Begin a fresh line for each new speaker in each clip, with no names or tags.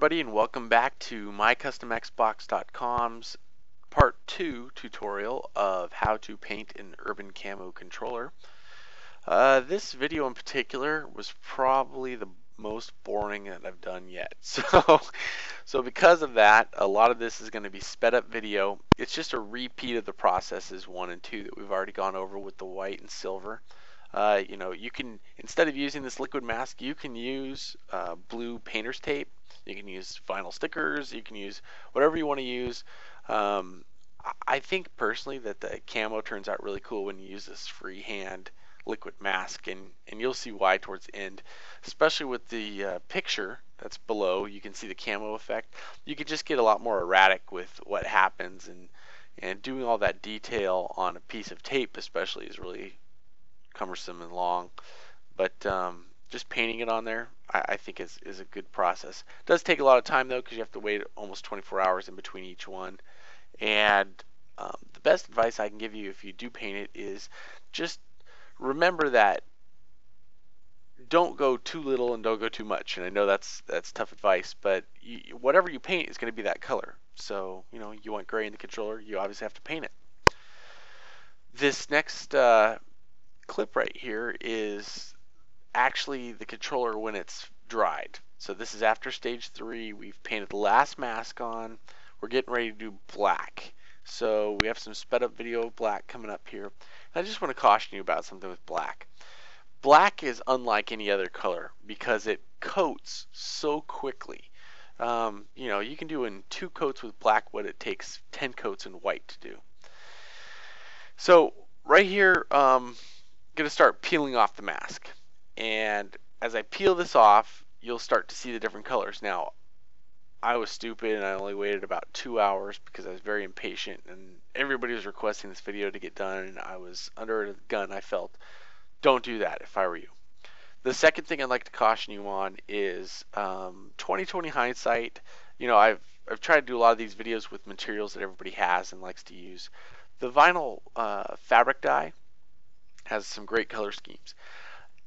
everybody, and welcome back to MyCustomXbox.com's Part 2 tutorial of how to paint an urban camo controller. This video in particular was probably the most boring that I've done yet. So because of that, a lot of this is going to be sped up video. It's just a repeat of the processes 1 and 2 that we've already gone over with the white and silver. You can, instead of using this liquid mask, you can use blue painter's tape. You can use vinyl stickers. You can use whatever you want to use. I think personally that the camo turns out really cool when you use this freehand liquid mask, and you'll see why towards the end, especially with the picture that's below. You can see the camo effect. You can just get a lot more erratic with what happens, and doing all that detail on a piece of tape especially is really cumbersome and long, but just painting it on there I think is a good process. It does take a lot of time though, because you have to wait almost 24 hours in between each one. And the best advice I can give you if you do paint it is just remember that don't go too little and don't go too much. And I know that's tough advice, but whatever you paint is going to be that color. So you want gray in the controller, you obviously have to paint it. This next clip right here is actually the controller when it's dried. So this is after stage 3. We've painted the last mask on. We're getting ready to do black. So we have some sped up video of black coming up here. And I just want to caution you about something with black. Black is unlike any other color because it coats so quickly. You can do in 2 coats with black what it takes 10 coats in white to do. So right here, going to start peeling off the mask, and as I peel this off, you'll start to see the different colors. Now, I was stupid and I only waited about 2 hours because I was very impatient, and everybody was requesting this video to get done, and I was under the gun. I felt, don't do that if I were you. The second thing I'd like to caution you on is 20/20 hindsight. I've tried to do a lot of these videos with materials that everybody has and likes to use. The vinyl fabric dye has some great color schemes.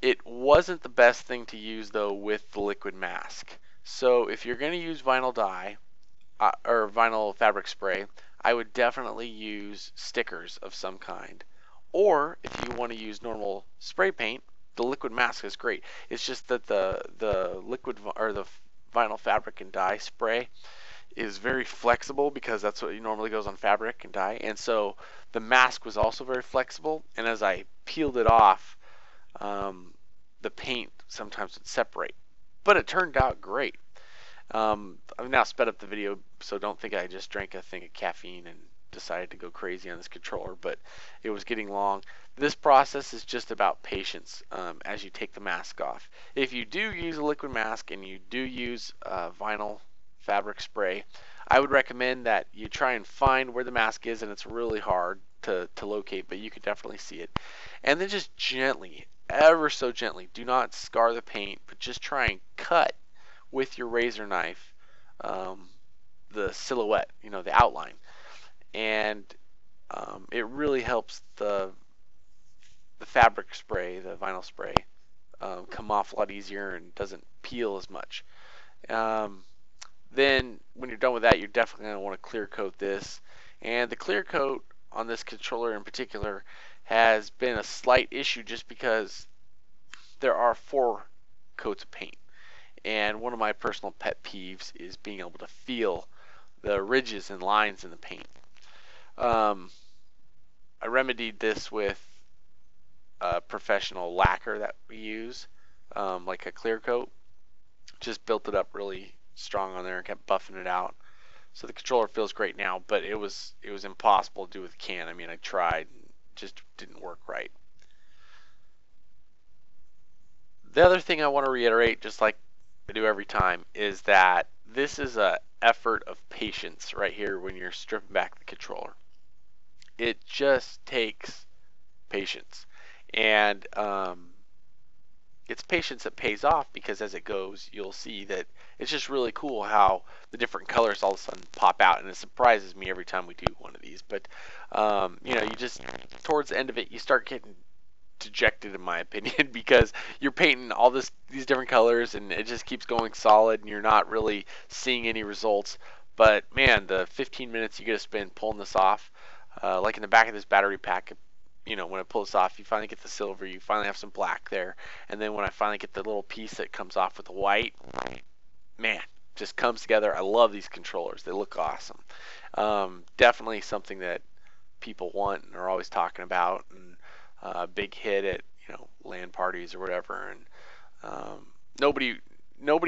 It wasn't the best thing to use though with the liquid mask. So if you're going to use vinyl dye or vinyl fabric spray, I would definitely use stickers of some kind. Or if you want to use normal spray paint, the liquid mask is great. It's just that the liquid or the vinyl fabric and dye spray is very flexible because that's what normally goes on fabric and dye, and so the mask was also very flexible, and as I peeled it off, the paint sometimes would separate, but it turned out great. I've now sped up the video, so don't think I just drank a thing of caffeine and decided to go crazy on this controller, but it was getting long. This process is just about patience as you take the mask off. If you do use a liquid mask and you do use vinyl fabric spray, I would recommend that you try and find where the mask is, and it's really hard to locate, but you can definitely see it. And then just gently, ever so gently, do not scar the paint, but just try and cut with your razor knife the silhouette, the outline. And it really helps the fabric spray, the vinyl spray, come off a lot easier and doesn't peel as much. Then when you're done with that, you're definitely going to want to clear coat this. And the clear coat on this controller in particular has been a slight issue just because there are 4 coats of paint. And one of my personal pet peeves is being able to feel the ridges and lines in the paint. I remedied this with a professional lacquer that we use, like a clear coat. Just built it up really strong on there and kept buffing it out, so the controller feels great now, but it was impossible to do with can. I mean, I tried, and it just didn't work right. The other thing I want to reiterate, just like I do every time, is that this is an effort of patience right here when you're stripping back the controller. It just takes patience, and it's patience that pays off, because as it goes, you'll see that it's just really cool how the different colors all of a sudden pop out, and it surprises me every time we do one of these. But you just towards the end of it, you start getting dejected in my opinion because you're painting all these different colors and it just keeps going solid and you're not really seeing any results. But man, the 15 minutes you get to spend pulling this off, like in the back of this battery pack, when I pull this off, you finally get the silver, you finally have some black there, and then when I finally get the little piece that comes off with the white, man, just comes together. I love these controllers. They look awesome. Definitely something that people want and are always talking about, and big hit at LAN parties or whatever. And nobody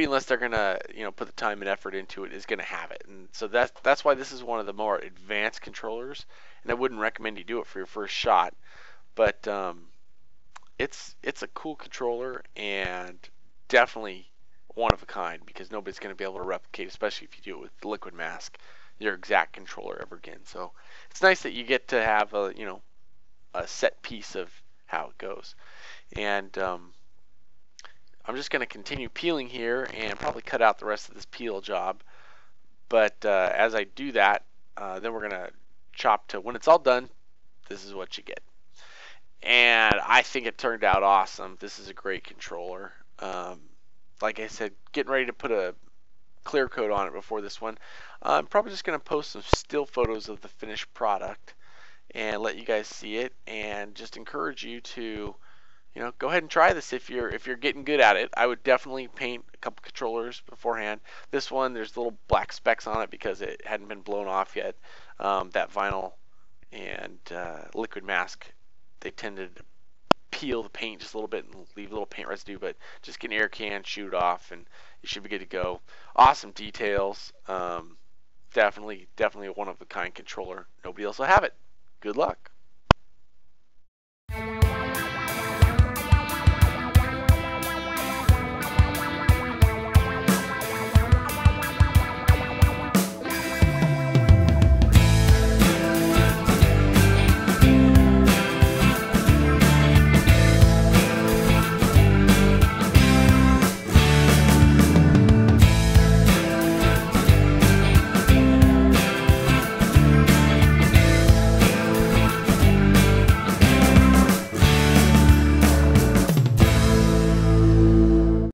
unless they're gonna put the time and effort into it is gonna have it. And so that's why this is one of the more advanced controllers. And I wouldn't recommend you do it for your first shot, but it's a cool controller and definitely one of a kind because nobody's going to be able to replicate, especially if you do it with liquid mask, your exact controller ever again. So it's nice that you get to have a set piece of how it goes. And I'm just going to continue peeling here and probably cut out the rest of this peel job. But as I do that, then we're going to chop to when it's all done. This is what you get. And I think it turned out awesome. This is a great controller. Like I said, getting ready to put a clear coat on it before this one. I'm probably just going to post some still photos of the finished product and let you guys see it, and just encourage you to go ahead and try this if you're getting good at it. I would definitely paint a couple controllers beforehand. This one, there's little black specks on it because it hadn't been blown off yet. That vinyl and liquid mask, they tended to peel the paint just a little bit and leave a little paint residue, but just get an air can, shoot it off, and you should be good to go. Awesome details. Definitely a one of a kind controller. Nobody else will have it. Good luck.